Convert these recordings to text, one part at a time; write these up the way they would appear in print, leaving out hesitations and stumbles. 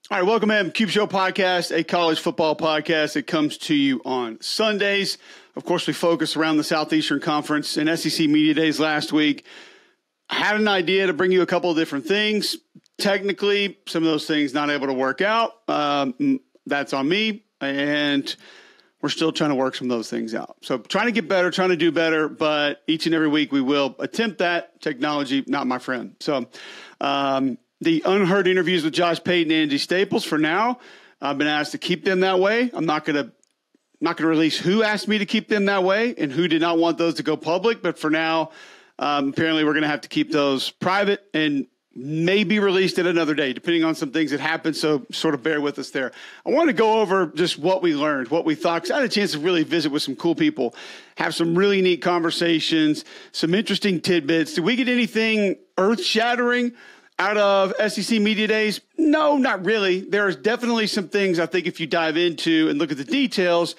All right, welcome in Cube Show Podcast, a college football podcast that comes to you on Sundays. Of course, we focus around the Southeastern Conference and SEC Media Days last week. I had an idea to bring you a couple of different things. Technically, some of those things not able to work out. That's on me, and we're still trying to work some of those things out. So trying to get better, trying to do better, but each and every week we will attempt that. Technology, not my friend. So, the unheard interviews with Josh Payton and Andy Staples, for now, I've been asked to keep them that way. I'm not going to release who asked me to keep them that way and who did not want those to go public. But for now, apparently we're going to have to keep those private and maybe released at another day, depending on some things that happen. So sort of bear with us there. I want to go over just what we learned, what we thought, because I had a chance to really visit with some cool people, have some really neat conversations, some interesting tidbits. Did we get anything earth-shattering out of SEC Media Days? No, not really. There's definitely some things I think if you dive into and look at the details,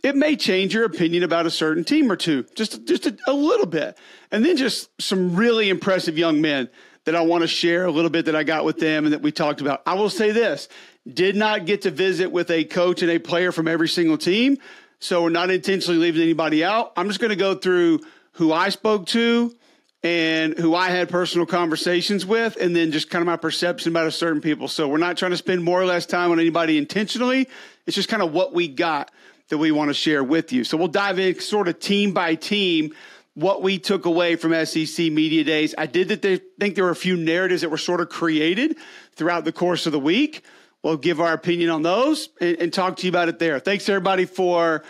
it may change your opinion about a certain team or two, just a little bit. And then just some really impressive young men that I want to share a little bit that I got with them and that we talked about. I will say this, did not get to visit with a coach and a player from every single team, so we're not intentionally leaving anybody out. I'm just going to go through who I spoke to and who I had personal conversations with, and then just kind of my perception about a certain people. So we're not trying to spend more or less time on anybody intentionally. It's just kind of what we got that we want to share with you. So we'll dive in sort of team by team, what we took away from SEC Media Days. I did think there were a few narratives that were sort of created throughout the course of the week. We'll give our opinion on those and talk to you about it there. Thanks, everybody, for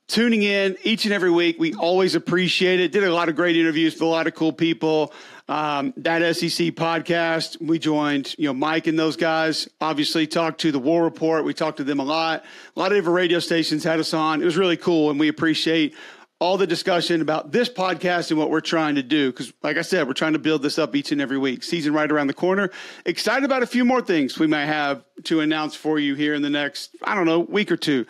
tuning in each and every week. We always appreciate it. Did a lot of great interviews with a lot of cool people. That SEC podcast, we joined, Mike and those guys, obviously talked to the War Report. We talked to them a lot. A lot of different radio stations had us on. It was really cool. And we appreciate all the discussion about this podcast and what we're trying to do. Because like I said, we're trying to build this up each and every week. Season right around the corner. Excited about a few more things we might have to announce for you here in the next, week or two.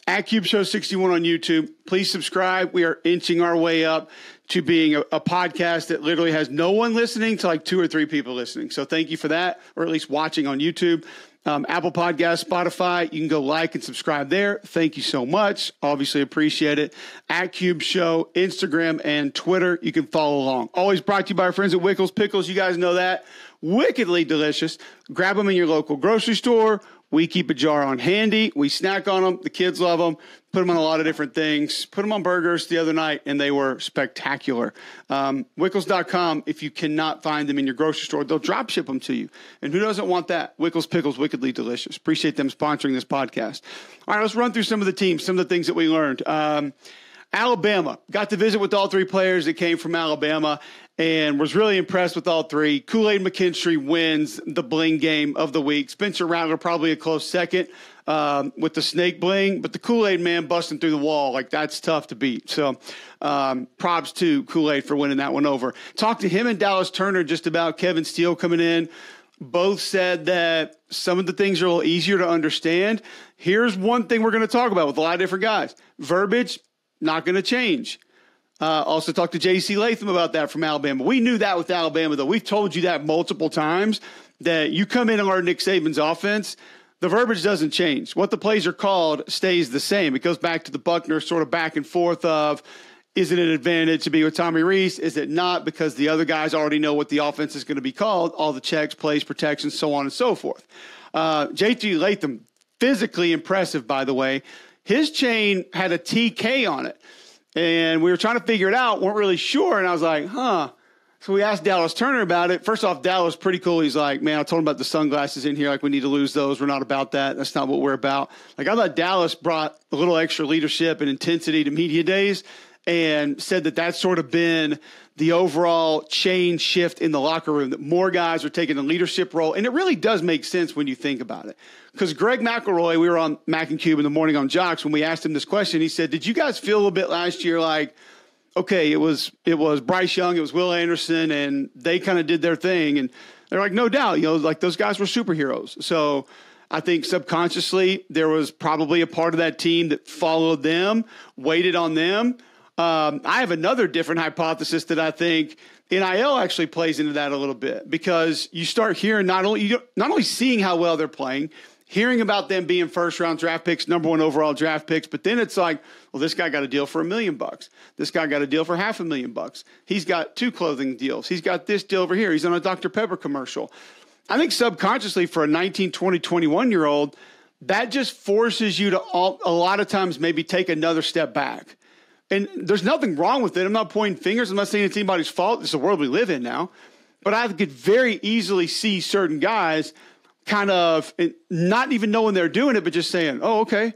At Cube Show 61 on YouTube. Please subscribe. We are inching our way up to being a podcast that literally has no one listening to like 2 or 3 people listening. So thank you for that, or at least watching on YouTube. Apple Podcasts, Spotify, you can go like and subscribe there. Thank you so much. Obviously appreciate it. At Cube Show, Instagram and Twitter, you can follow along. Always brought to you by our friends at Wickles Pickles. You guys know that. Wickedly delicious. Grab them in your local grocery store. We keep a jar on handy. We snack on them. The kids love them. Put them on a lot of different things. Put them on burgers the other night, and they were spectacular. Wickles.com, if you cannot find them in your grocery store, they'll drop ship them to you. And who doesn't want that? Wickles Pickles, wickedly delicious. Appreciate them sponsoring this podcast. All right, let's run through some of the teams, some of the things that we learned. Alabama. Got to visit with all 3 players that came from Alabama and was really impressed with all 3. Kool-Aid McKinstry wins the bling game of the week. Spencer Rattler probably a close second with the snake bling, but the Kool-Aid man busting through the wall, that's tough to beat. So props to Kool-Aid for winning that one over. Talked to him and Dallas Turner just about Kevin Steele coming in. Both said that some of the things are a little easier to understand. Here's one thing we're going to talk about with a lot of different guys. Verbiage, not going to change. Also talked to J.C. Latham about that from Alabama. We knew that with Alabama, though. We've told you that multiple times, that you come in and learn Nick Saban's offense, the verbiage doesn't change. What the plays are called stays the same. It goes back to the Buckner sort of back and forth of, is it an advantage to be with Tommy Rees? Is it not? Because the other guys already know what the offense is going to be called, all the checks, plays, protections, so on and so forth. J.T. Latham, physically impressive, by the way. His chain had a TK on it. And we were trying to figure it out, weren't really sure. And I was like, So we asked Dallas Turner about it. First off, Dallas, pretty cool. He's like, man, I told him about the sunglasses in here. We need to lose those. We're not about that. That's not what we're about. I thought Dallas brought a little extra leadership and intensity to media days and said that that's sort of been the overall change shift in the locker room, that more guys are taking a leadership role. And it really does make sense when you think about it. Because Greg McElroy, we were on Mac and Cube in the morning on Jocks, when we asked him this question, he said, did you guys feel a little bit last year like, okay, it was Bryce Young, it was Will Anderson, and they kind of did their thing. And they're like, no doubt, those guys were superheroes. So I think subconsciously there was probably a part of that team that followed them, waited on them. I have another different hypothesis that I think NIL actually plays into that a little bit because you start hearing not only seeing how well they're playing, hearing about them being first-round draft picks, number one overall draft picks, but then it's like, well, this guy got a deal for $1 million. This guy got a deal for $500,000. He's got 2 clothing deals. He's got this deal over here. He's on a Dr. Pepper commercial. I think subconsciously for a 19, 20, 21-year-old, that just forces you to a lot of times maybe take another step back. And there's nothing wrong with it. I'm not pointing fingers. I'm not saying it's anybody's fault. It's the world we live in now. But I could very easily see certain guys kind of not even knowing they're doing it, but just saying, oh, okay,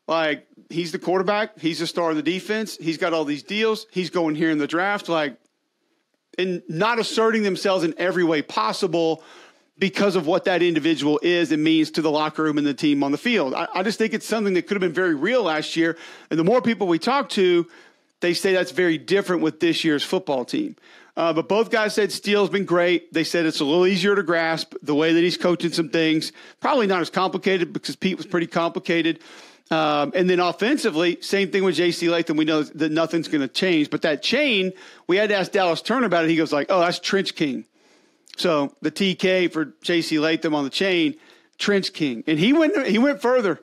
like he's the quarterback. He's the star of the defense. He's got all these deals. He's going here in the draft, and not asserting themselves in every way possible because of what that individual is and means to the locker room and the team on the field. I just think it's something that could have been very real last year. And the more people we talk to, they say that's very different with this year's football team. But both guys said Steele's been great. They said it's a little easier to grasp the way that he's coaching some things. Probably not as complicated because Pete was pretty complicated. And then offensively, same thing with J.C. Latham. We know that nothing's going to change. But that chain, we had to ask Dallas Turner about it. He goes like, oh, that's Trench King. So the TK for J.C. Latham on the chain, Trench King. And he went further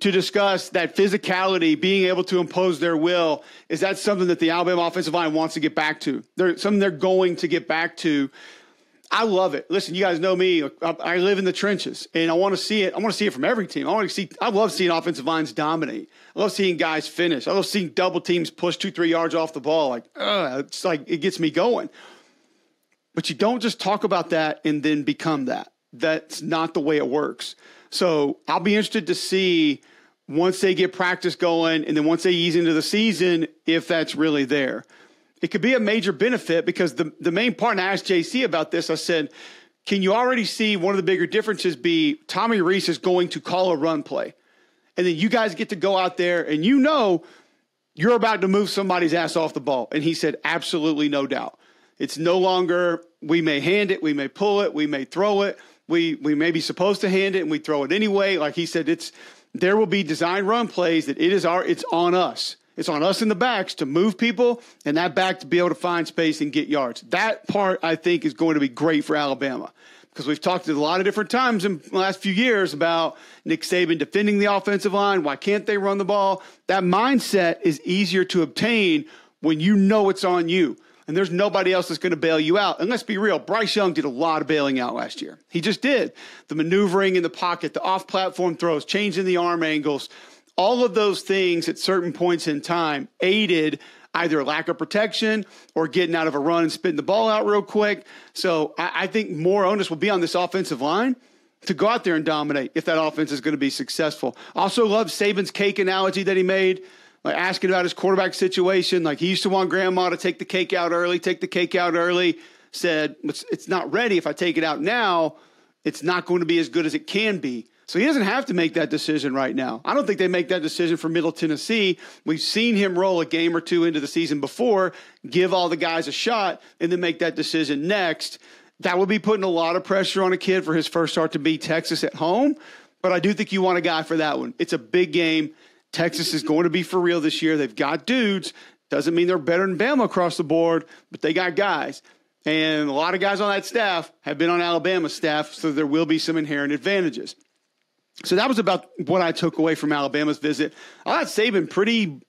to discuss that physicality, being able to impose their will. Is that something that the Alabama offensive line wants to get back to? Something they're going to get back to. I love it. Listen, you guys know me. I live in the trenches, and I want to see it. I want to see it from every team. I love seeing offensive lines dominate. I love seeing guys finish. I love seeing double teams push 2-3 yards off the ball. It's like it gets me going. But you don't just talk about that and then become that. That's not the way it works. So I'll be interested to see once they get practice going and then once they ease into the season, if that's really there. It could be a major benefit because the main part, and I asked JC about this, I said, can you already see one of the bigger differences be Tommy Rees is going to call a run play? And then you guys get to go out there and you know you're about to move somebody's ass off the ball. And he said, absolutely no doubt. It's no longer we may hand it, we may pull it, we may throw it. We may be supposed to hand it and we throw it anyway. Like he said, there will be design run plays that it's on us. It's on us in the backs to move people and that back to be able to find space and get yards. That part, I think, is going to be great for Alabama because we've talked a lot of different times in the last few years about Nick Saban defending the offensive line. Why can't they run the ball? That mindset is easier to obtain when you know it's on you. And there's nobody else that's going to bail you out. And let's be real, Bryce Young did a lot of bailing out last year. He just did. The maneuvering in the pocket, the off-platform throws, changing the arm angles, all of those things at certain points in time aided either lack of protection or getting out of a run and spitting the ball out real quick. So I think more onus will be on this offensive line to go out there and dominate if that offense is going to be successful. Also love Saban's cake analogy that he made. Like asking about his quarterback situation. Like he used to want grandma to take the cake out early, said, it's not ready. If I take it out now, it's not going to be as good as it can be. So he doesn't have to make that decision right now. I don't think they make that decision for Middle Tennessee. We've seen him roll a game or two into the season before, give all the guys a shot, and then make that decision next. That would be putting a lot of pressure on a kid for his first start to beat Texas at home. But I do think you want a guy for that one. It's a big game. Texas is going to be for real this year. They've got dudes. Doesn't mean they're better than Bama across the board, but they got guys. And a lot of guys on that staff have been on Alabama's staff, so there will be some inherent advantages. So that was about what I took away from Alabama's visit. I thought Saban pretty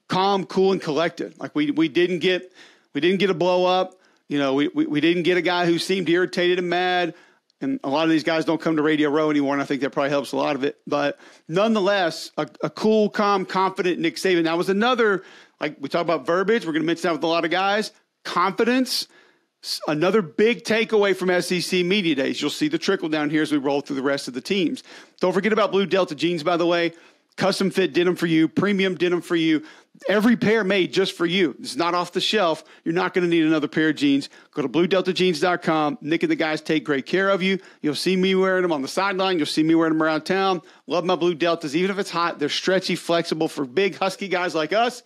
calm, cool, and collected. Like we didn't get a blow up. You know, we didn't get a guy who seemed irritated and mad. And a lot of these guys don't come to Radio Row anymore, and I think that probably helps a lot of it. But nonetheless, a cool, calm, confident Nick Saban. That was another, like we talk about verbiage, we're going to mention that with a lot of guys. Confidence, another big takeaway from SEC Media Days. You'll see the trickle down here as we roll through the rest of the teams. Don't forget about Blue Delta jeans, by the way. Custom fit denim for you, premium denim for you. Every pair made just for you. It's not off the shelf. You're not going to need another pair of jeans. Go to BlueDeltaJeans.com. Nick and the guys take great care of you. You'll see me wearing them on the sideline. You'll see me wearing them around town. Love my Blue Deltas. Even if it's hot, they're stretchy, flexible for big, husky guys like us.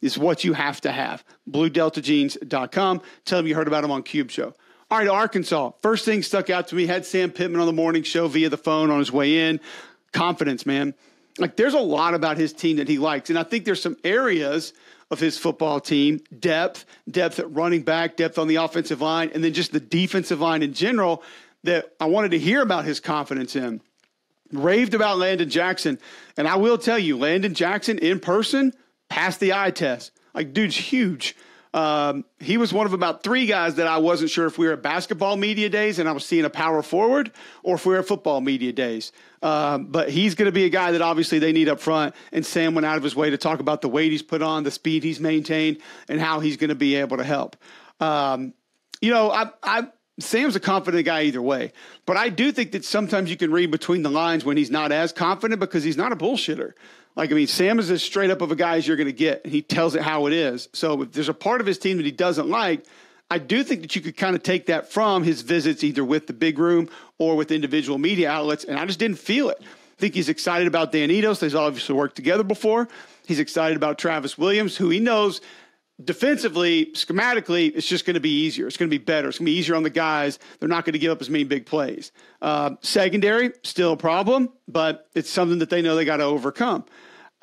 It's what you have to have. BlueDeltaJeans.com. Tell them you heard about them on Cube Show. All right, Arkansas. First thing stuck out to me. Had Sam Pittman on the morning show via the phone on his way in. Confidence, man. Like, there's a lot about his team that he likes. And I think there's some areas of his football team, depth at running back, depth on the offensive line, and then just the defensive line in general that I wanted to hear about his confidence in. Raved about Landon Jackson. And I will tell you, Landon Jackson in person passed the eye test. Like, dude's huge. He was one of about 3 guys that I wasn't sure if we were at basketball media days and I was seeing a power forward or if we were at football media days. But he's going to be a guy that obviously they need up front. And Sam went out of his way to talk about the weight he's put on, the speed he's maintained, and how he's going to be able to help. Sam's a confident guy either way, but I do think that sometimes you can read between the lines when he's not as confident because he's not a bullshitter. Sam is as straight up of a guy as you're going to get, and he tells it how it is. So if there's a part of his team that he doesn't like, I do think that you could kind of take that from his visits either with the big room or with individual media outlets, and I just didn't feel it. I think he's excited about Dan Enos. They've obviously worked together before. He's excited about Travis Williams, who he knows defensively, schematically, it's just going to be easier. It's going to be better. It's going to be easier on the guys. They're not going to give up as many big plays. Secondary, still a problem, but it's something that they know they got to overcome.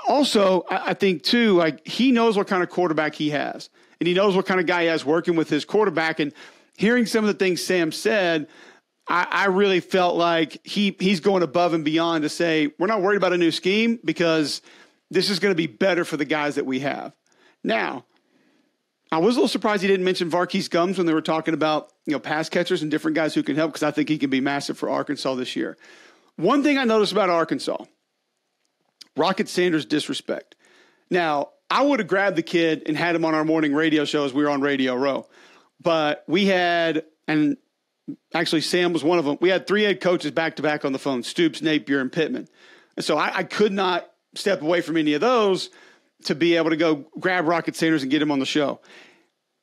Also, I think, too, he knows what kind of quarterback he has, and he knows what kind of guy he has working with his quarterback. And hearing some of the things Sam said, I really felt like he's going above and beyond to say, we're not worried about a new scheme because this is going to be better for the guys that we have. Now, I was a little surprised he didn't mention Varkey's Gums when they were talking about, pass catchers and different guys who can help, because I think he can be massive for Arkansas this year. One thing I noticed about Arkansas, Rocket Sanders disrespect. Now, I would have grabbed the kid and had him on our morning radio show as we were on Radio Row. But we had, and actually Sam was one of them, we had 3 head coaches back-to-back on the phone, Stoops, Napier, and Pittman. And so I could not step away from any of those to be able to go grab Rocket Sanders and get him on the show.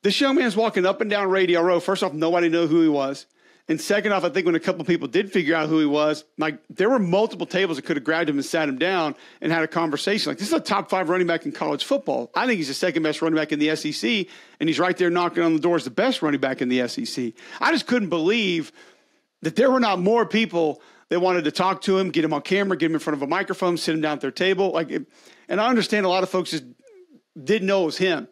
This young man's walking up and down Radio Row. First off, nobody knew who he was. And second off, I think when a couple people did figure out who he was, there were multiple tables that could have grabbed him and sat him down and had a conversation. This is a top 5 running back in college football. I think he's the second best running back in the SEC, and he's right there knocking on the door as the best running back in the SEC. I just couldn't believe that there were not more people that wanted to talk to him, get him on camera, get him in front of a microphone, sit him down at their table. And I understand a lot of folks just didn't know it was him.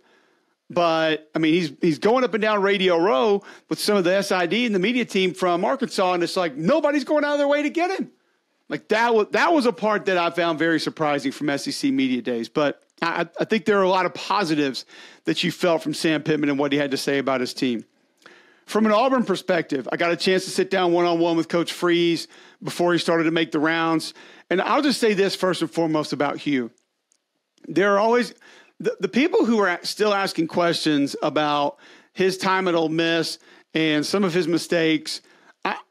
But, he's going up and down Radio Row with some of the SID and the media team from Arkansas, and it's like nobody's going out of their way to get him. That was a part that I found very surprising from SEC media days. But I think there are a lot of positives that you felt from Sam Pittman and what he had to say about his team. From an Auburn perspective, I got a chance to sit down one-on-one with Coach Freeze before he started to make the rounds. And I'll just say this first and foremost about Hugh. There are always the people who are still asking questions about his time at Ole Miss and some of his mistakes.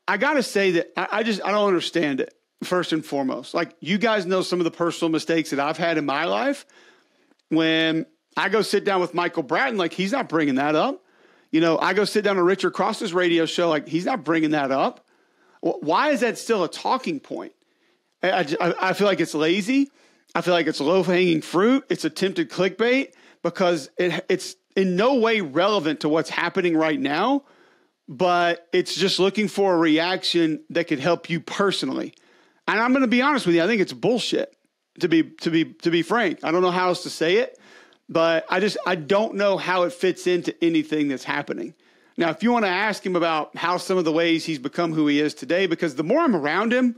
I got to say that I don't understand it, first and foremost. You guys know some of the personal mistakes that I've had in my life. When I go sit down with Michael Bratton, he's not bringing that up. I go sit down on Richard Cross's radio show, he's not bringing that up. Why is that still a talking point? I feel like it's lazy. I feel like it's low-hanging fruit. It's attempted clickbait because it's in no way relevant to what's happening right now, but it's just looking for a reaction that could help you personally. And I'm going to be honest with you. I think it's bullshit, to be frank. I don't know how else to say it, but I don't know how it fits into anything that's happening. Now, if you want to ask him about how some of the ways he's become who he is today, because the more I'm around him,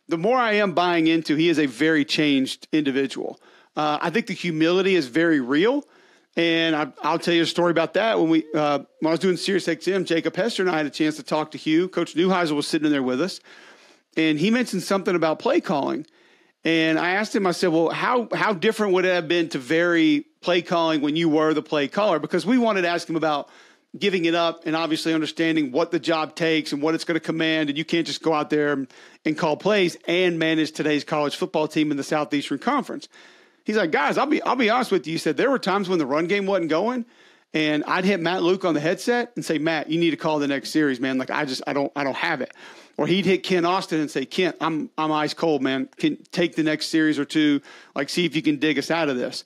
the more I am buying into he is a very changed individual. I think the humility is very real. And I'll tell you a story about that. When I was doing Sirius XM, Jacob Hester and I had a chance to talk to Hugh. Coach Neuheisel was sitting in there with us. And he mentioned something about play calling. And I asked him, I said, well, how different would it have been to vary play calling when you were the play caller? Because we wanted to ask him about giving it up and obviously understanding what the job takes and what it's going to command. And you can't just go out there and call plays and manage today's college football team in the Southeastern Conference. He's like, guys, I'll be honest with you. He said there were times when the run game wasn't going, and I'd hit Matt Luke on the headset and say, Matt, you need to call the next series, man. I don't have it. Or he'd hit Ken Austin and say, Kent, I'm ice cold, man. Can take the next series or two, see if you can dig us out of this.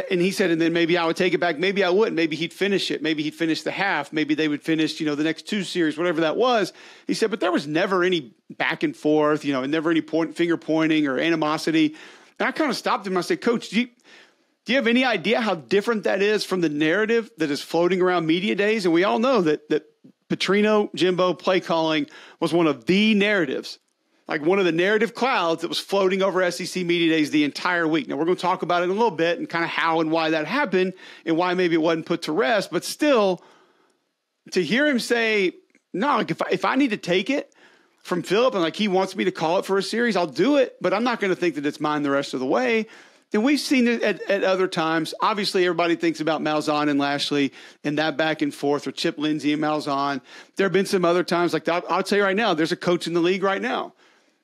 And he said, and then maybe I would take it back. Maybe I wouldn't. Maybe he'd finish it. Maybe he'd finish the half. Maybe they would finish, the next 2 series, whatever that was. He said, but there was never any back and forth, and never any finger pointing or animosity. And I kind of stopped him. I said, Coach, Do you have any idea how different that is from the narrative that is floating around media days? And we all know that Petrino, Jimbo, play calling was one of the narratives, like one of the narrative clouds that was floating over SEC media days the entire week. Now, we're going to talk about it in a little bit and kind of how and why that happened and why maybe it wasn't put to rest. But still, to hear him say, no, like if I need to take it from Philip and like he wants me to call it for a series, I'll do it. But I'm not going to think that it's mine the rest of the way. And we've seen it at other times. Obviously, everybody thinks about Malzahn and Lashley and that back and forth, or Chip Lindsey and Malzahn. There have been some other times like that. I'll tell you right now, there's a coach in the league right now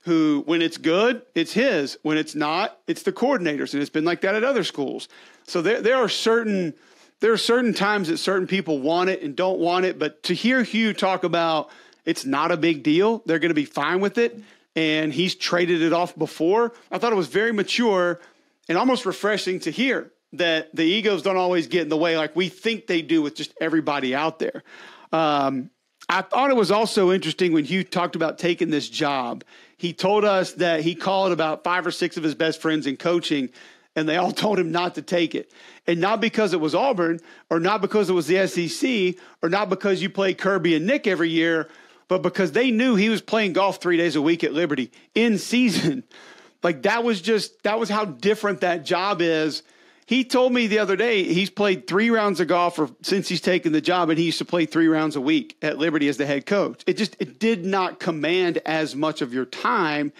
who, when it's good, it's his. When it's not, it's the coordinators. And it's been like that at other schools. So there are certain times that certain people want it and don't want it. But to hear Hugh talk about it's not a big deal, they're going to be fine with it, and he's traded it off before, I thought it was very mature and almost refreshing to hear that the egos don't always get in the way like we think they do with just everybody out there. I thought it was also interesting when Hugh talked about taking this job. He told us that he called about 5 or 6 of his best friends in coaching, and they all told him not to take it. And not because it was Auburn, or not because it was the SEC, or not because you play Kirby and Nick every year, but because they knew he was playing golf 3 days a week at Liberty in season. Like that was how different that job is. He told me the other day he's played 3 rounds of golf since he's taken the job, and he used to play 3 rounds a week at Liberty as the head coach. It did not command as much of your time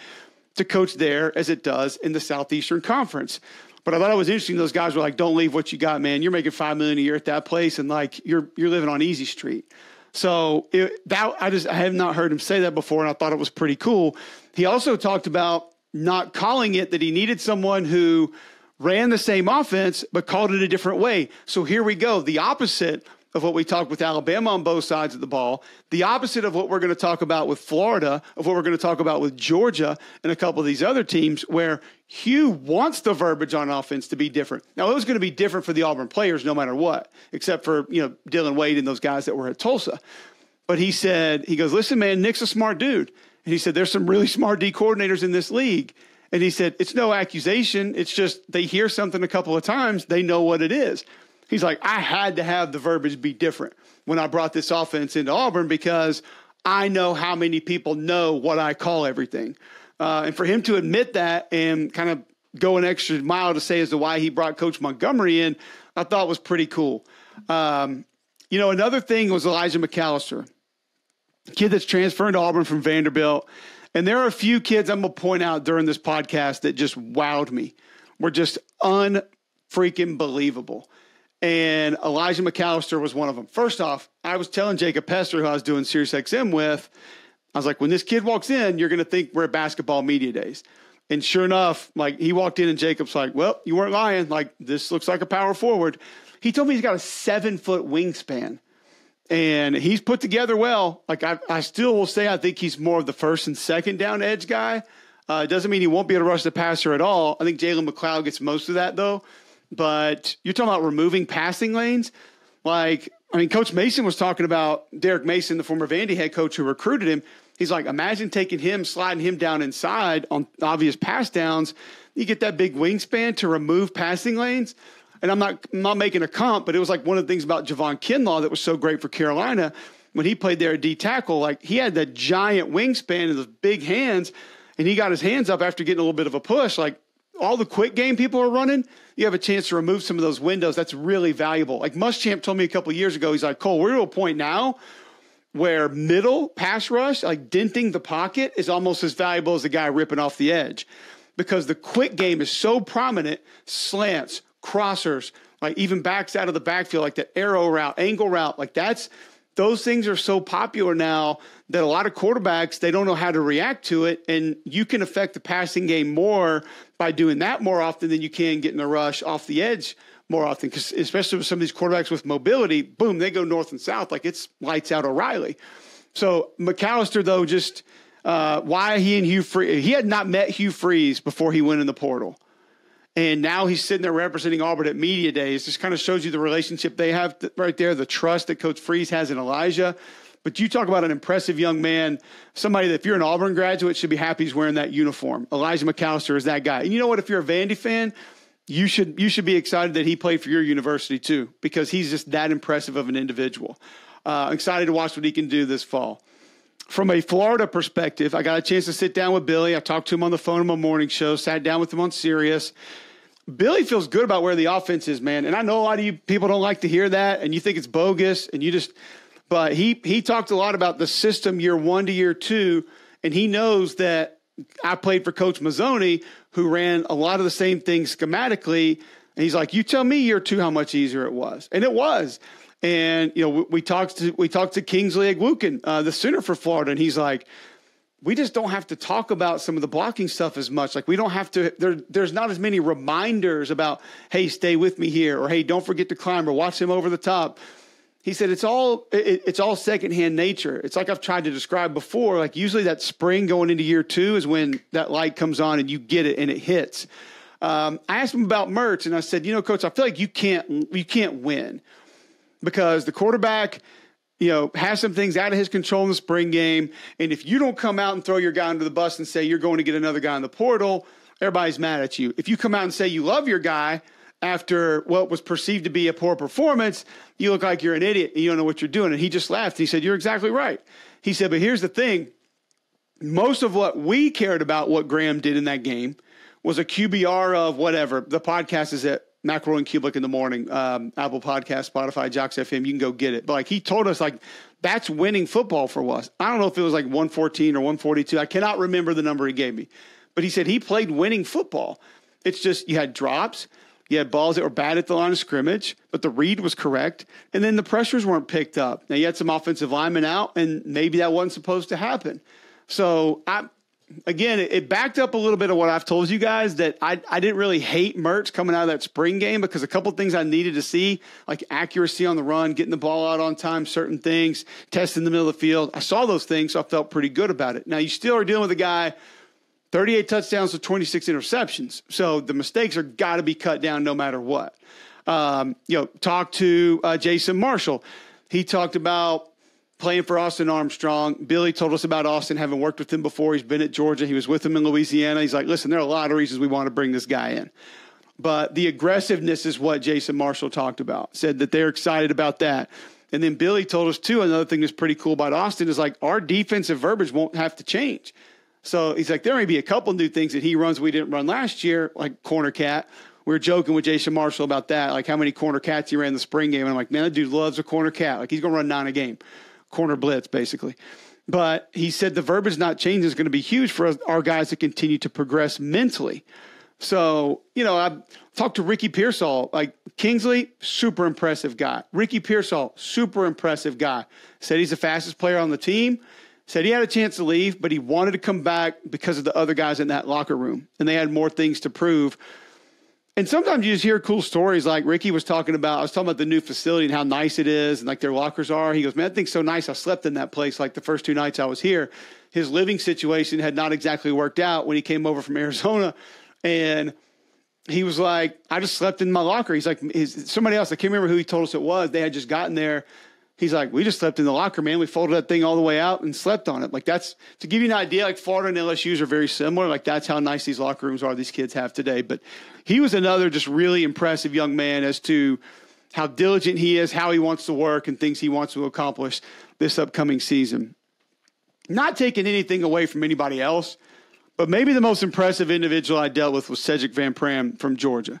to coach there as it does in the Southeastern Conference. But I thought it was interesting. Those guys were like, "Don't leave what you got, man. You're making $5 million a year at that place, and like you're living on Easy Street." So I have not heard him say that before, and I thought it was pretty cool. He also talked about not calling it, that he needed someone who ran the same offense but called it a different way. So here we go. The opposite of what we talked with Alabama on both sides of the ball, the opposite of what we're going to talk about with Florida, of what we're going to talk about with Georgia and a couple of these other teams, where Hugh wants the verbiage on offense to be different. Now, it was going to be different for the Auburn players no matter what, except for, Dylan Wade and those guys that were at Tulsa. But he goes, "Listen, man, Nick's a smart dude." And he said, "There's some really smart D coordinators in this league." And he said, "It's no accusation. It's just they hear something a couple of times. They know what it is." He's like, "I had to have the verbiage be different when I brought this offense into Auburn because I know how many people know what I call everything." And for him to admit that and kind of go an extra mile to say as to why he brought Coach Montgomery in, I thought was pretty cool. Another thing was Elijah McAllister, kid that's transferring to Auburn from Vanderbilt. And there are a few kids I'm going to point out during this podcast that just wowed me, were just unfreaking believable. And Elijah McAllister was one of them. First off, I was telling Jacob Pester, who I was doing SiriusXM with, I was like, when this kid walks in, you're going to think we're at basketball media days. And sure enough, like he walked in and Jacob's like, "Well, you weren't lying. Like this looks like a power forward." He told me he's got a 7-foot wingspan. And he's put together well. Like I still will say I think he's more of the first and second down edge guy. It doesn't mean he won't be able to rush the passer at all. I think Jalen McLeod gets most of that, though. But you're talking about removing passing lanes. Coach Mason was talking about Derek Mason, the former Vandy head coach who recruited him. He's like, imagine taking him, sliding him down inside on obvious pass downs. You get that big wingspan to remove passing lanes. And I'm not making a comp, but it was like one of the things about Javon Kinlaw that was so great for Carolina when he played there at D tackle. Like he had that giant wingspan and those big hands, and he got his hands up after getting a little bit of a push. Like all the quick game people are running, you have a chance to remove some of those windows. That's really valuable. Like Muschamp told me a couple of years ago, he's like, "Cole, we're to a point now where middle pass rush, like denting the pocket, is almost as valuable as the guy ripping off the edge because the quick game is so prominent. Slants, crossers, like even backs out of the backfield, like the arrow route, angle route, like those things are so popular now that a lot of quarterbacks, they don't know how to react to it. And you can affect the passing game more by doing that more often than you can getting a rush off the edge more often. Because especially with some of these quarterbacks with mobility, boom, they go north and south. Like it's lights out O'Reilly. So McAllister, though, just why he and Hugh Freeze, he had not met Hugh Freeze before he went in the portal. And now he's sitting there representing Auburn at media days. Just kind of shows you the relationship they have right there, the trust that Coach Freeze has in Elijah. But you talk about an impressive young man, somebody that if you're an Auburn graduate should be happy he's wearing that uniform. Elijah McAllister is that guy. And you know what? If you're a Vandy fan, you should be excited that he played for your university too, because he's just that impressive of an individual. Excited to watch what he can do this fall. From a Florida perspective, I got a chance to sit down with Billy. I talked to him on the phone on my morning show, sat down with him on Sirius. Billy feels good about where the offense is, man. And I know a lot of you people don't like to hear that, and you think it's bogus, and but he talked a lot about the system year 1 to year 2, and he knows that I played for Coach Mazzoni, who ran a lot of the same things schematically. And he's like, you tell me year 2 how much easier it was. And it was. And, we talked to Kingsley Egwukin, the center for Florida, and he's like, we just don't have to talk about some of the blocking stuff as much. Like, we don't have to, there's not as many reminders about, hey, stay with me here, or hey, don't forget to climb, or watch him over the top. He said it's all secondhand nature. It's like I've tried to describe before. Like, usually that spring going into year 2 is when that light comes on and you get it and it hits. I asked him about Mertz, and I said, Coach, I feel like you can't win because the quarterback, has some things out of his control in the spring game. And if you don't come out and throw your guy under the bus and say you're going to get another guy in the portal, everybody's mad at you. If you come out and say you love your guy after what was perceived to be a poor performance, you look like you're an idiot and you don't know what you're doing. And he just laughed. He said, you're exactly right. He said, but here's the thing. Most of what we cared about what Graham did in that game was a QBR of whatever. The podcast is at McElroy and Kubelik in the morning, Apple Podcast, Spotify, Jocks FM. You can go get it. But he told us that's winning football for us. I don't know if it was 114 or 142. I cannot remember the number he gave me. But he said he played winning football. It's just you had drops. You had balls that were bad at the line of scrimmage, but the read was correct. And then the pressures weren't picked up. Now, you had some offensive linemen out, and maybe that wasn't supposed to happen. So, it backed up a little bit of what I've told you guys, that I didn't really hate Mertz coming out of that spring game, because a couple of things I needed to see, like accuracy on the run, getting the ball out on time, certain things, testing the middle of the field. I saw those things, so I felt pretty good about it. Now, you still are dealing with a guy, 38 touchdowns with 26 interceptions. So the mistakes are got to be cut down no matter what. Talk to Jason Marshall. He talked about playing for Austin Armstrong. Billy told us about Austin, having worked with him before. He's been at Georgia. He was with him in Louisiana. He's like, listen, there are a lot of reasons we want to bring this guy in. But the aggressiveness is what Jason Marshall talked about, said that they're excited about that. And then Billy told us, too, another thing that's pretty cool about Austin is our defensive verbiage won't have to change. So he's like, there may be a couple new things that he runs we didn't run last year, like corner cat. We were joking with Jason Marshall about that, like how many corner cats he ran in the spring game. And I'm like, man, that dude loves a corner cat. Like, he's going to run 9 a game. Corner blitz, basically. But he said the verbiage not changing is going to be huge for our guys to continue to progress mentally. So, I talked to Ricky Pearsall, Kingsley, super impressive guy. Ricky Pearsall, super impressive guy. Said he's the fastest player on the team. Said he had a chance to leave, but he wanted to come back because of the other guys in that locker room, and they had more things to prove. And sometimes you just hear cool stories, like Ricky was talking about. I was talking about the new facility and how nice it is, and their lockers are. He goes, man, that thing's so nice. I slept in that place the first 2 nights I was here. His living situation had not exactly worked out when he came over from Arizona, and he was like, I just slept in my locker. He's like, somebody else, I can't remember who he told us it was. They had just gotten there. He's like, we just slept in the locker, man. We folded that thing all the way out and slept on it. That's to give you an idea. Florida and LSU's are very similar. That's how nice these locker rooms are these kids have today. But he was another just really impressive young man as to how diligent he is, how he wants to work, and things he wants to accomplish this upcoming season. Not taking anything away from anybody else, but maybe the most impressive individual I dealt with was Cedric Van Pram from Georgia.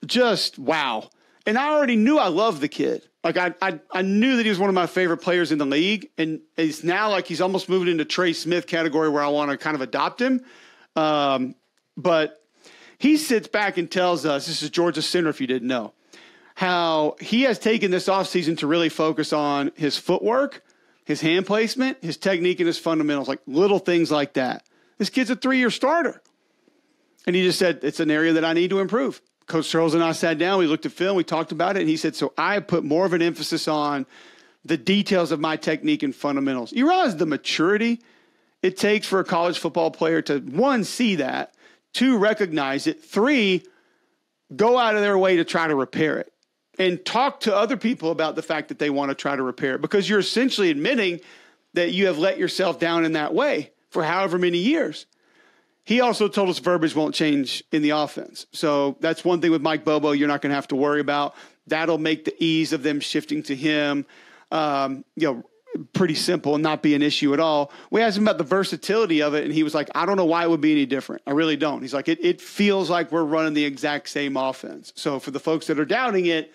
Just wow. And I already knew I loved the kid. I knew that he was one of my favorite players in the league. And it's now he's almost moving into Trey Smith category where I want to kind of adopt him. But he sits back and tells us, this is Georgia center if you didn't know, how he has taken this offseason to really focus on his footwork, his hand placement, his technique, and his fundamentals, little things like that. This kid's a 3-year starter. And he just said, it's an area that I need to improve. Coach Charles and I sat down, we looked at film, we talked about it, and he said, so I put more of an emphasis on the details of my technique and fundamentals. You realize the maturity it takes for a college football player to, 1, see that, 2, recognize it, 3, go out of their way to try to repair it, and talk to other people about the fact that they want to try to repair it, because you're essentially admitting that you have let yourself down in that way for however many years. He also told us verbiage won't change in the offense. So that's one thing with Mike Bobo you're not going to have to worry about. That'll make the ease of them shifting to him, pretty simple and not be an issue at all. We asked him about the versatility of it, and he was like, I don't know why it would be any different. I really don't. He's like, it feels like we're running the exact same offense. So for the folks that are doubting it,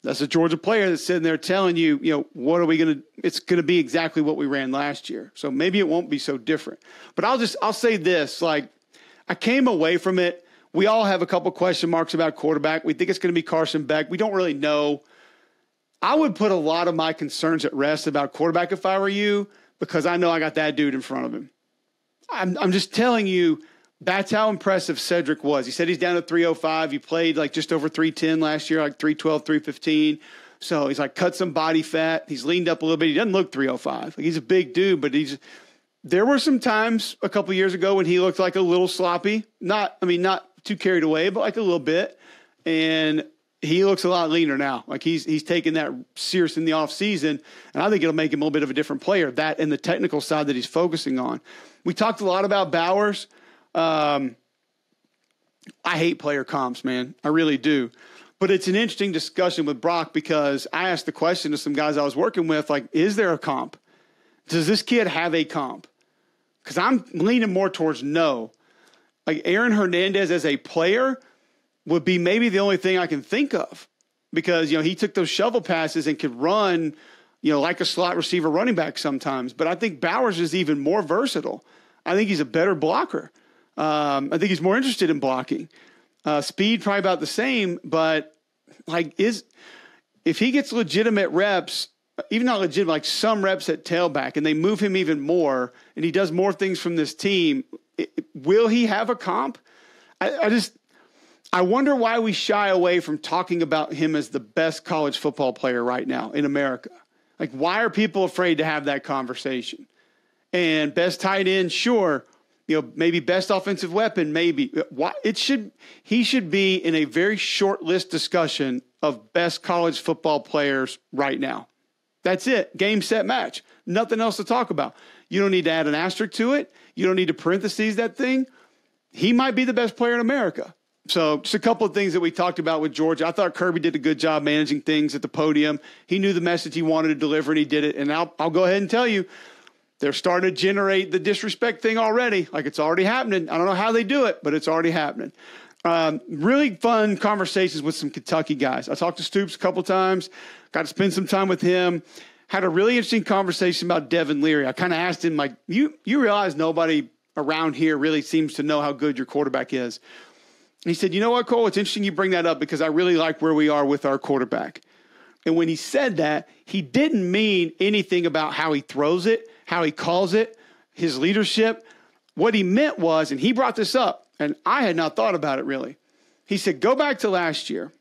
that's a Georgia player that's sitting there telling you, what are we going to – it's going to be exactly what we ran last year. So maybe it won't be so different. But I'll say this, like I came away from it. We all have a couple question marks about quarterback. We think it's going to be Carson Beck. We don't really know. I would put a lot of my concerns at rest about quarterback if I were you, because I know I got that dude in front of him. I'm just telling you, that's how impressive Cedric was. He said he's down to 305. He played like just over 310 last year, like 312, 315. So he's like cut some body fat. He's leaned up a little bit. He doesn't look 305. Like he's a big dude, but there were some times a couple years ago when he looked like a little sloppy. Not too carried away, but like a little bit. And he looks a lot leaner now. Like he's taken that serious in the offseason, and I think it'll make him a little bit of a different player, that and the technical side that he's focusing on. We talked a lot about Bowers. I hate player comps, man. I really do. But it's an interesting discussion with Brock because I asked the question to some guys I was working with, like, is there a comp? Does this kid have a comp? Because I'm leaning more towards no. Like Aaron Hernandez as a player would be maybe the only thing I can think of because, he took those shovel passes and could run, like a slot receiver running back sometimes. But I think Bowers is even more versatile. I think he's a better blocker. I think he's more interested in blocking. Speed probably about the same, but if he gets legitimate reps, even not legitimate, like some reps at tailback, and they move him even more, and he does more things from this team, will he have a comp? I wonder why we shy away from talking about him as the best college football player right now in America. Like, why are people afraid to have that conversation? And best tight end, sure. Maybe best offensive weapon, maybe. He should be in a very short list discussion of best college football players right now. That's it. Game, set, match. Nothing else to talk about. You don't need to add an asterisk to it. You don't need to parentheses that thing. He might be the best player in America. So just a couple of things that we talked about with Georgia. I thought Kirby did a good job managing things at the podium. He knew the message he wanted to deliver, and he did it. And I'll go ahead and tell you, they're starting to generate the disrespect thing already. Like it's already happening. I don't know how they do it, but it's already happening. Really fun conversations with some Kentucky guys. I talked to Stoops a couple times, got to spend some time with him, had a really interesting conversation about Devin Leary. I kind of asked him, like, you realize nobody around here really seems to know how good your quarterback is. And he said, you know what, Cole, it's interesting you bring that up because I really like where we are with our quarterback. And when he said that, he didn't mean anything about how he throws it, how he calls it, his leadership. What he meant was, and he brought this up, and I had not thought about it really. He said, go back to last year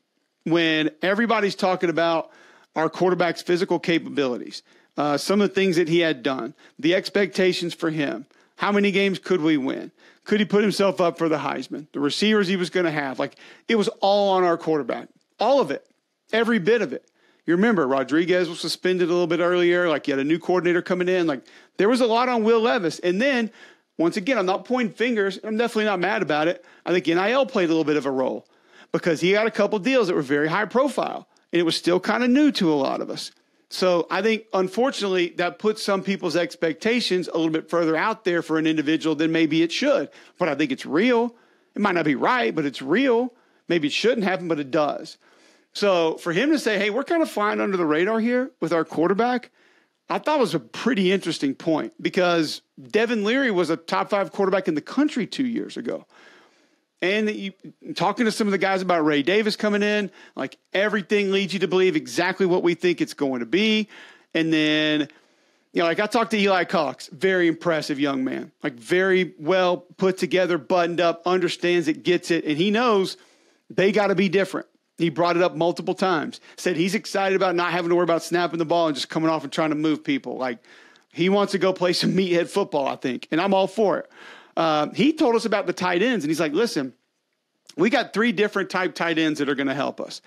when everybody's talking about our quarterback's physical capabilities, some of the things that he had done, the expectations for him. How many games could we win? Could he put himself up for the Heisman? The receivers he was going to have. Like, it was all on our quarterback. All of it. Every bit of it. You remember, Rodriguez was suspended a little bit earlier. Like, you had a new coordinator coming in. Like, there was a lot on Will Levis. And then, once again, I'm not pointing fingers. I'm definitely not mad about it. I think NIL played a little bit of a role because he got a couple deals that were very high profile. And it was still kind of new to a lot of us. So I think, unfortunately, that puts some people's expectations a little bit further out there for an individual than maybe it should. But I think it's real. It might not be right, but it's real. Maybe it shouldn't happen, but it does. So for him to say, hey, we're kind of flying under the radar here with our quarterback, I thought was a pretty interesting point because Devin Leary was a top 5 quarterback in the country 2 years ago. And talking to some of the guys about Ray Davis coming in, like everything leads you to believe exactly what we think it's going to be. And then, like I talked to Eli Cox, very impressive young man, like very well put together, buttoned up, understands it, gets it. And he knows they got to be different. He brought it up multiple times, said he's excited about not having to worry about snapping the ball and just coming off and trying to move people. Like he wants to go play some meathead football, I think. And I'm all for it. He told us about the tight ends, and he's like, listen, we got 3 different type tight ends that are going to help us.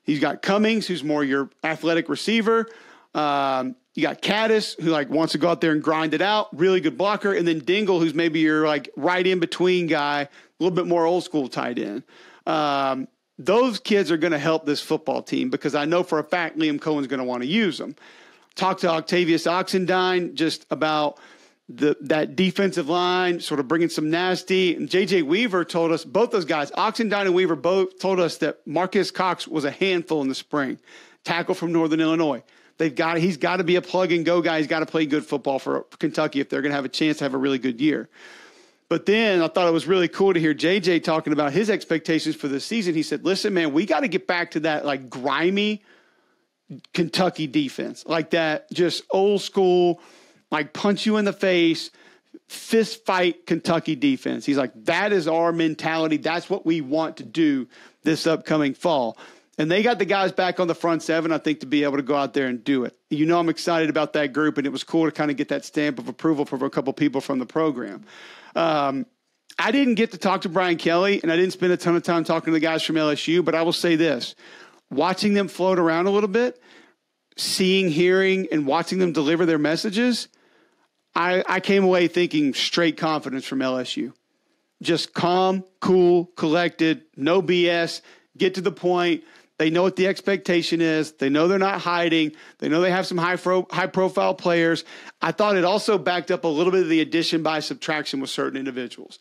He's got Cummings, who's more your athletic receiver. You got Caddis, who like wants to go out there and grind it out, really good blocker, and then Dingle, who's maybe your like right in between guy, a little bit more old school tight end. Those kids are going to help this football team because I know for a fact Liam Cohen's going to want to use them. Talked to Octavius Oxendine just about that defensive line, sort of bringing some nasty. And J.J. Weaver told us, both those guys, Oxendine and Weaver, both told us that Marcus Cox was a handful in the spring. Tackle from Northern Illinois. He's got to be a plug-and-go guy. He's got to play good football for Kentucky if they're going to have a chance to have a really good year. But then I thought it was really cool to hear JJ talking about his expectations for this season. He said, listen, man, we got to get back to that like grimy Kentucky defense, like that just old school, like punch you in the face, fist fight Kentucky defense. He's like, that is our mentality. That's what we want to do this upcoming fall. And they got the guys back on the front seven, I think, to be able to go out there and do it. You know, I'm excited about that group, and it was cool to kind of get that stamp of approval from a couple people from the program. I didn't get to talk to Brian Kelly, and I didn't spend a ton of time talking to the guys from LSU, but I will say this. Watching them float around a little bit, seeing, hearing, and watching them deliver their messages, I came away thinking straight confidence from LSU. Just calm, cool, collected, no BS, get to the point. They know what the expectation is. They know they're not hiding. They know they have some high-profile players. I thought it also backed up a little bit of the addition by subtraction with certain individuals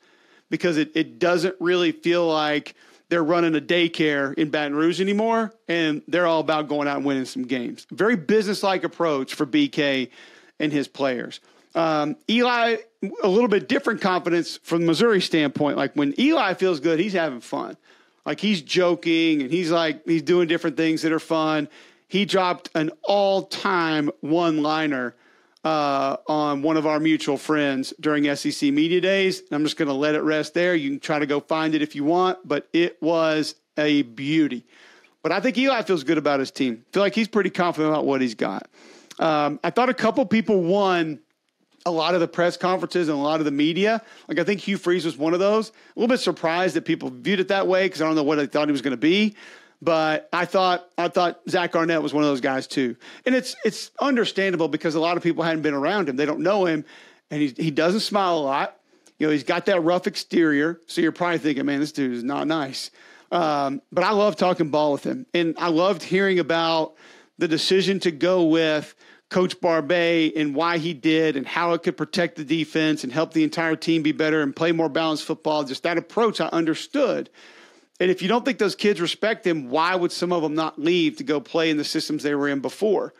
because it doesn't really feel like they're running a daycare in Baton Rouge anymore, and they're all about going out and winning some games. Very business-like approach for BK and his players. Eli, a little bit different confidence from the Missouri standpoint. Like when Eli feels good, he's having fun. Like he's joking and he's doing different things that are fun. He dropped an all-time one-liner on one of our mutual friends during SEC Media Days. I'm just going to let it rest there. You can try to go find it if you want, but it was a beauty. But I think Eli feels good about his team. I feel like he's pretty confident about what he's got. I thought a couple people won a lot of the press conferences and a lot of the media. Like I think Hugh Freeze was one of those. A little bit surprised that people viewed it that way because I don't know what I thought he was going to be. But I thought Zach Arnett was one of those guys too. And it's understandable because a lot of people hadn't been around him. They don't know him, and he doesn't smile a lot. You know, he's got that rough exterior, so you're probably thinking, man, this dude is not nice. But I love talking ball with him, and I loved hearing about the decision to go with Coach Barbay and why he did and how it could protect the defense and help the entire team be better and play more balanced football. Just that approach I understood. And if you don't think those kids respect him, why would some of them not leave to go play in the systems they were in before?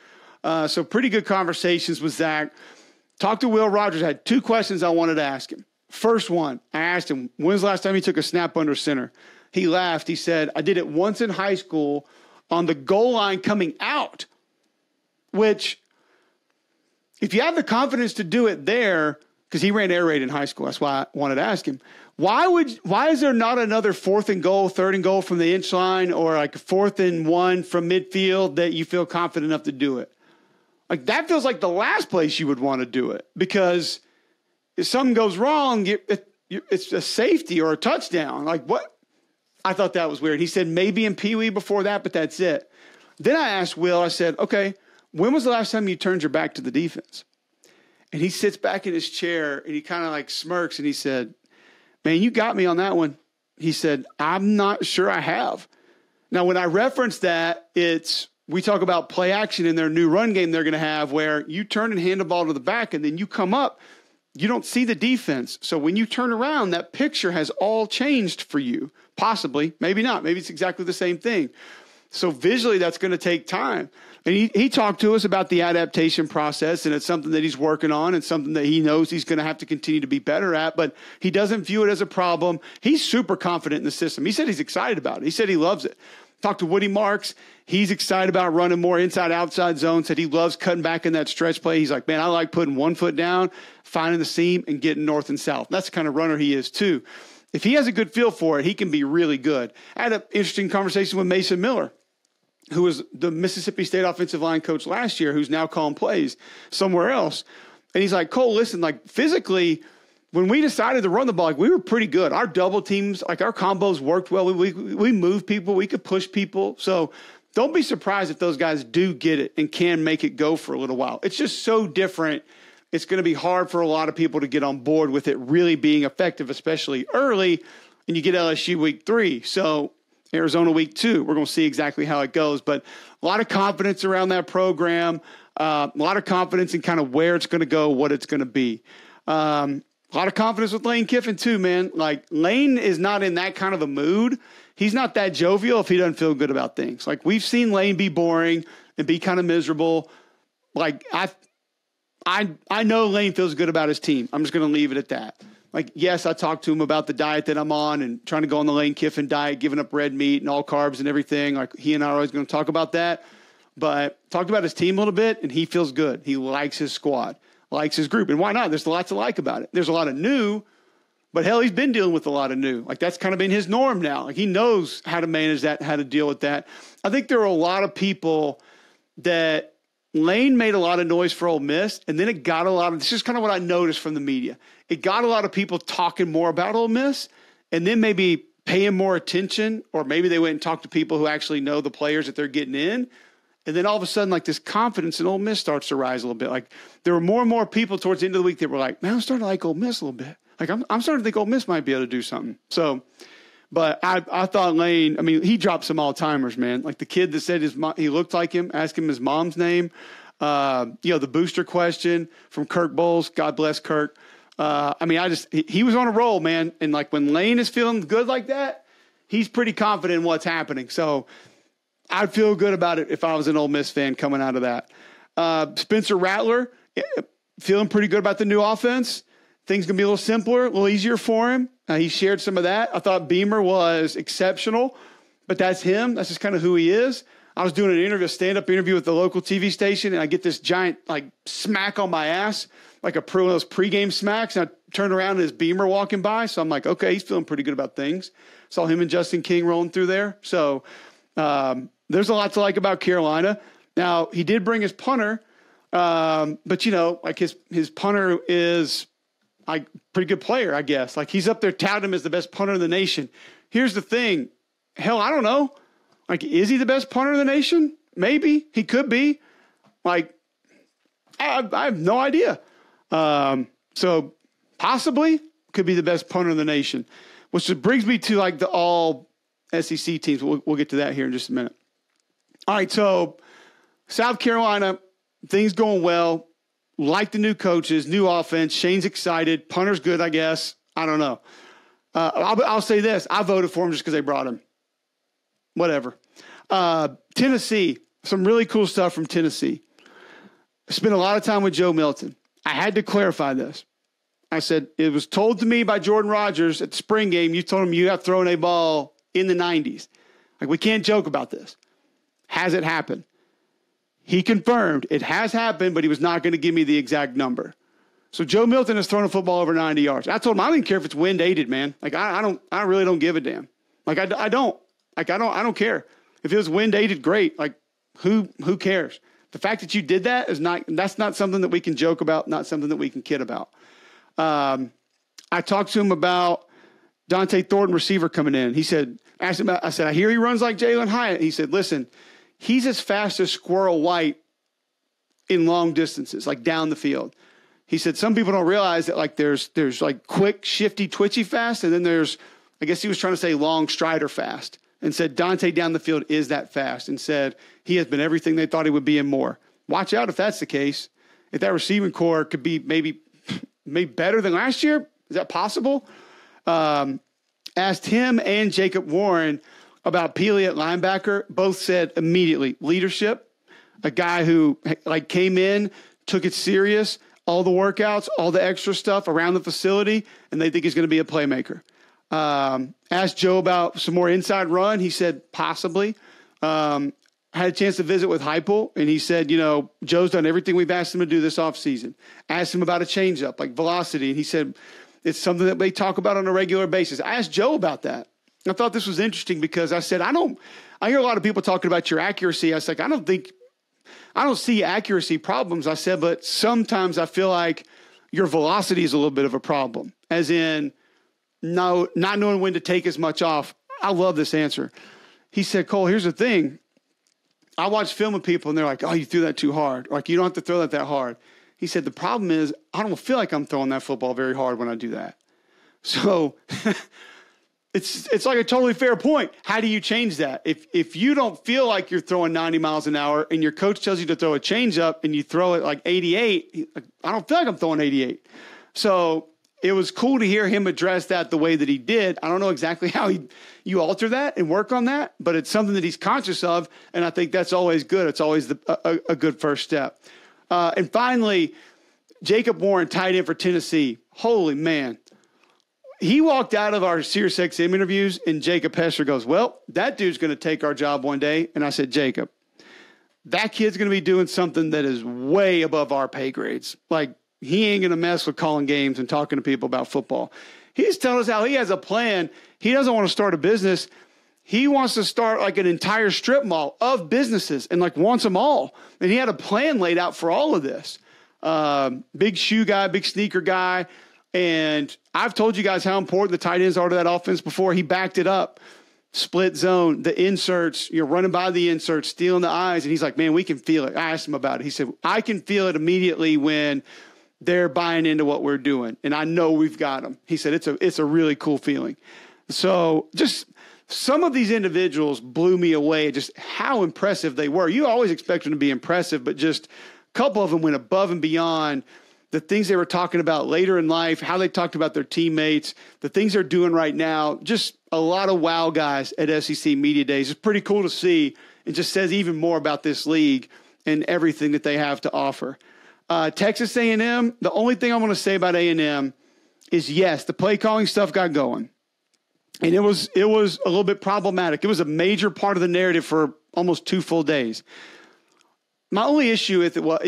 So pretty good conversations with Zach. Talked to Will Rogers. I had two questions I wanted to ask him. First one, I asked him, when's the last time he took a snap under center? He laughed. He said, I did it once in high school on the goal line coming out, which if you have the confidence to do it there, because he ran air raid in high school, that's why I wanted to ask him. Why is there not another 4th and goal, 3rd and goal from the inch line, or like a 4th and 1 from midfield that you feel confident enough to do it? Like that feels like the last place you would want to do it because if something goes wrong, it's a safety or a touchdown. Like what? I thought that was weird. He said maybe in Pee Wee before that, but that's it. Then I asked Will, I said, okay, when was the last time you turned your back to the defense? And he sits back in his chair and he kind of like smirks and he said, man, you got me on that one. He said, I'm not sure I have. Now, when I reference that, we talk about play action in their new run game they're going to have where you turn and hand the ball to the back and then you come up, you don't see the defense. So when you turn around, that picture has all changed for you. Possibly, maybe not. Maybe it's exactly the same thing. So visually, that's going to take time. And he talked to us about the adaptation process, and it's something that he's working on and something that he knows he's going to have to continue to be better at, but he doesn't view it as a problem. He's super confident in the system. He said he's excited about it. He said he loves it. Talked to Woody Marks. He's excited about running more inside-outside zone, said he loves cutting back in that stretch play. He's like, man, I like putting one foot down, finding the seam, and getting north and south. That's the kind of runner he is, too. If he has a good feel for it, he can be really good. I had an interesting conversation with Mason Miller, who was the Mississippi State offensive line coach last year, who's now calling plays somewhere else. And he's like, Cole, listen, like physically, when we decided to run the ball, like we were pretty good. Our double teams, like our combos worked well. We moved people. We could push people. So don't be surprised if those guys do get it and can make it go for a little while. It's just so different. It's going to be hard for a lot of people to get on board with it really being effective, especially early. And you get LSU week 3. So Arizona week 2, we're going to see exactly how it goes. But a lot of confidence around that program, a lot of confidence in kind of where it's going to go, what it's going to be. A lot of confidence with Lane Kiffin too, man. Like, Lane is not in that kind of a mood. He's not that jovial if he doesn't feel good about things. Like, we've seen Lane be boring and be kind of miserable. Like, I know Lane feels good about his team. I'm just going to leave it at that. Like, yes, I talked to him about the diet that I'm on and trying to go on the Lane Kiffin diet, giving up red meat and all carbs and everything. Like, he and I are always going to talk about that. But talked about his team a little bit, and he feels good. He likes his squad, likes his group. And why not? There's lots to like about it. There's a lot of new, but hell, he's been dealing with a lot of new. Like, that's kind of been his norm now. Like, he knows how to manage that, how to deal with that. I think there are a lot of people that Lane made a lot of noise for Ole Miss, and then it got a lot of – this is kind of what I noticed from the media. It got a lot of people talking more about Ole Miss, and then maybe paying more attention, or maybe they went and talked to people who actually know the players that they're getting in. And then all of a sudden, like, this confidence in Ole Miss starts to rise a little bit. Like, there were more and more people towards the end of the week that were like, man, I'm starting to like Ole Miss a little bit. Like, I'm starting to think Ole Miss might be able to do something. So, but I thought Lane, I mean, he dropped some all-timers, man. Like, the kid that said he looked like him, asked him his mom's name. The booster question from Kirk Bowles. God bless Kirk. I mean, he was on a roll, man. And, like, when Lane is feeling good like that, he's pretty confident in what's happening. So, I'd feel good about it if I was an Ole Miss fan coming out of that. Spencer Rattler, feeling pretty good about the new offense. Things going to be a little simpler, a little easier for him. He shared some of that. I thought Beamer was exceptional, but that's him. That's just kind of who he is. I was doing a stand-up interview with the local TV station, and I get this giant, like, smack on my ass, like one of those pregame smacks, and I turn around and there's Beamer walking by. So I'm like, okay, he's feeling pretty good about things. Saw him and Justin King rolling through there. So, there's a lot to like about Carolina. Now, he did bring his punter, but, like, his punter is like pretty good player, I guess. Like, he's up there touting him as the best punter in the nation. Here's the thing. Hell, I don't know. Like, is he the best punter in the nation? Maybe. He could be. Like, I have no idea. So possibly could be the best punter in the nation, which brings me to, like, the all SEC teams. We'll get to that here in just a minute. All right, so South Carolina, things going well. Like the new coaches, new offense. Shane's excited. Punter's good, I guess. I don't know. I'll say this. I voted for him just because they brought him. Whatever. Tennessee, some really cool stuff from Tennessee. I spent a lot of time with Joe Milton. I had to clarify this. I said, it was told to me by Jordan Rodgers at the spring game, you told him you have thrown a ball in the 90s. Like, we can't joke about this. Has it happened? He confirmed it has happened, but he was not going to give me the exact number. So Joe Milton has thrown a football over 90 yards. I told him I didn't care if it's wind aided, man. Like, I really don't give a damn. Like, I don't. Like, I don't care. If it was wind aided, great. Like, who cares? The fact that you did that that's not something that we can joke about, not something that we can kid about. I talked to him about Dante Thornton, receiver, coming in. He said, I said, I hear he runs like Jalen Hyatt. He said, listen, he's as fast as Squirrel White in long distances, like down the field. He said, some people don't realize that, like, there's like quick, shifty, twitchy fast. And then there's, I guess he was trying to say long strider fast, and said Dante down the field is that fast, and said he has been everything they thought he would be and more. Watch out if that's the case. If that receiving core could be maybe better than last year, is that possible? Asked him and Jacob Warren about Peely at linebacker. Both said immediately leadership, a guy who, like, came in, took it serious, all the workouts, all the extra stuff around the facility, and they think he's going to be a playmaker. Asked Joe about some more inside run. He said possibly. Had a chance to visit with Heupel, and he said, Joe's done everything we've asked him to do this offseason. Asked him about a changeup, like velocity, and he said it's something that they talk about on a regular basis. I asked Joe about that. I thought this was interesting because I said, I hear a lot of people talking about your accuracy. I was like, I don't see accuracy problems. I said, but sometimes I feel like your velocity is a little bit of a problem, as in not knowing when to take as much off. I love this answer. He said, Cole, here's the thing. I watch film of people and they're like, oh, you threw that too hard. Like, you don't have to throw that hard. He said, the problem is I don't feel like I'm throwing that football very hard when I do that. So it's like a totally fair point. How do you change that? If you don't feel like you're throwing 90 miles an hour and your coach tells you to throw a changeup and you throw it like 88, I don't feel like I'm throwing 88. So it was cool to hear him address that the way that he did. I don't know exactly how you alter that and work on that, but it's something that he's conscious of, and I think that's always good. It's always a good first step. And finally, Jacob Warren, tight end for Tennessee. Holy man. He walked out of our SiriusXM interviews, and Jacob Hester goes, well, that dude's going to take our job one day. And I said, Jacob, that kid's going to be doing something that is way above our pay grades. Like, he ain't going to mess with calling games and talking to people about football. He's telling us how he has a plan. He doesn't want to start a business. He wants to start like an entire strip mall of businesses and like wants them all. And he had a plan laid out for all of this. Big shoe guy, big sneaker guy. And I've told you guys how important the tight ends are to that offense before. He backed it up. Split zone, the inserts, you're running by the inserts, stealing the eyes. And he's like, man, we can feel it. I asked him about it. He said, I can feel it immediately when they're buying into what we're doing. And I know we've got them. He said, it's a really cool feeling. So just some of these individuals blew me away, just how impressive they were. You always expect them to be impressive, but just a couple of them went above and beyond the things they were talking about later in life, how they talked about their teammates, the things they're doing right now. Just a lot of wow guys at SEC Media Days. It's pretty cool to see. It just says even more about this league and everything that they have to offer. Texas A&M, the only thing I want to say about A&M is, yes, the play calling stuff got going. And it was a little bit problematic. It was a major part of the narrative for almost 2 full days. My only issue with it was,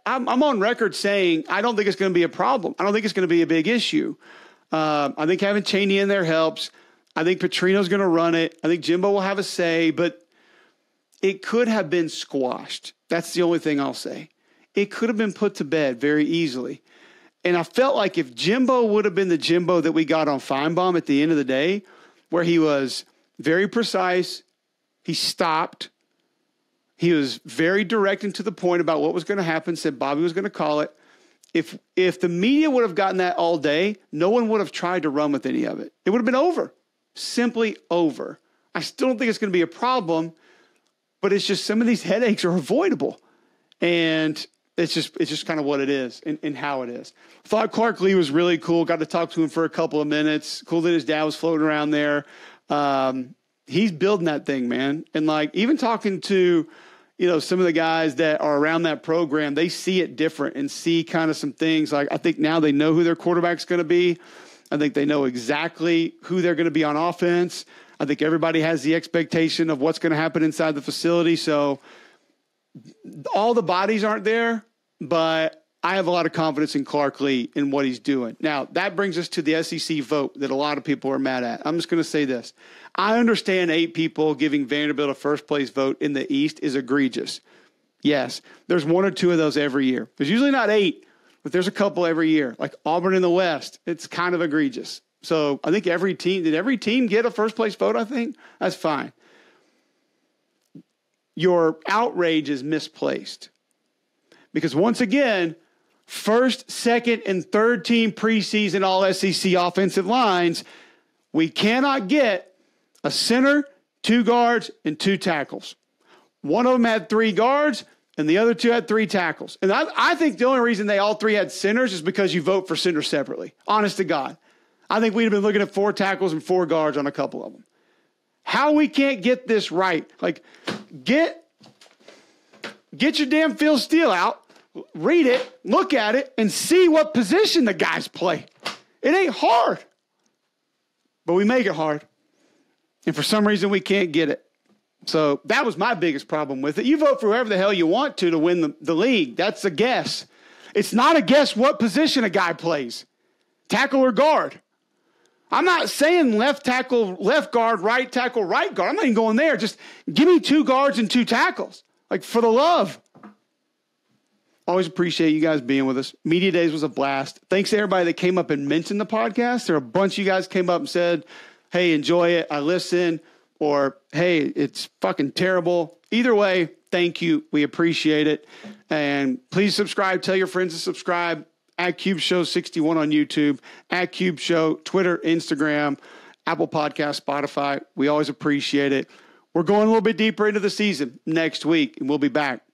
I'm on record saying I don't think it's going to be a problem. I don't think it's going to be a big issue. I think having Chaney in there helps. I think Petrino's going to run it. I think Jimbo will have a say, but it could have been squashed. That's the only thing I'll say. It could have been put to bed very easily. And I felt like if Jimbo would have been the Jimbo that we got on Feinbaum at the end of the day, where he was very precise, he stopped, he was very direct and to the point about what was going to happen, said Bobby was going to call it. If the media would have gotten that all day, no one would have tried to run with any of it. It would have been over, simply over. I still don't think it's going to be a problem, but it's just some of these headaches are avoidable. And it's just kind of what it is and how it is. Thought Clark Lee was really cool. Got to talk to him for a couple of minutes. Cool that his dad was floating around there. He's building that thing, man. And like even talking to, some of the guys that are around that program, they see it different and see kind of some things. Like I think now they know who their quarterback's going to be. I think they know exactly who they're going to be on offense. I think everybody has the expectation of what's going to happen inside the facility. So all the bodies aren't there, but I have a lot of confidence in Clark Lee and what he's doing. Now, that brings us to the SEC vote that a lot of people are mad at. I'm just going to say this. I understand 8 people giving Vanderbilt a first-place vote in the East is egregious. Yes, there's 1 or 2 of those every year. There's usually not 8, but there's a couple every year. Like Auburn in the West, it's kind of egregious. So I think did every team get a first-place vote, I think? That's fine. Your outrage is misplaced. Because once again, first, second, and third team preseason all-SEC offensive lines, we cannot get a center, 2 guards, and 2 tackles. One of them had 3 guards, and the other 2 had 3 tackles. And I think the only reason they all 3 had centers is because you vote for center separately. Honest to God. I think we'd have been looking at 4 tackles and 4 guards on a couple of them. How we can't get this right? Like, get your damn Phil Steele out, read it, look at it, and see what position the guys play. It ain't hard, but we make it hard. And for some reason, we can't get it. So that was my biggest problem with it. You vote for whoever the hell you want to win the league. That's a guess. It's not a guess what position a guy plays, tackle or guard. I'm not saying left tackle, left guard, right tackle, right guard. I'm not even going there. Just give me 2 guards and 2 tackles. Like, for the love. Always appreciate you guys being with us. Media Days was a blast. Thanks to everybody that came up and mentioned the podcast. There are a bunch of you guys came up and said, hey, enjoy it. I listen. Or, hey, it's fucking terrible. Either way, thank you. We appreciate it. And please subscribe. Tell your friends to subscribe. At Cube Show 61 on YouTube. At Cube Show, Twitter, Instagram, Apple Podcast, Spotify. We always appreciate it. We're going a little bit deeper into the season next week, and we'll be back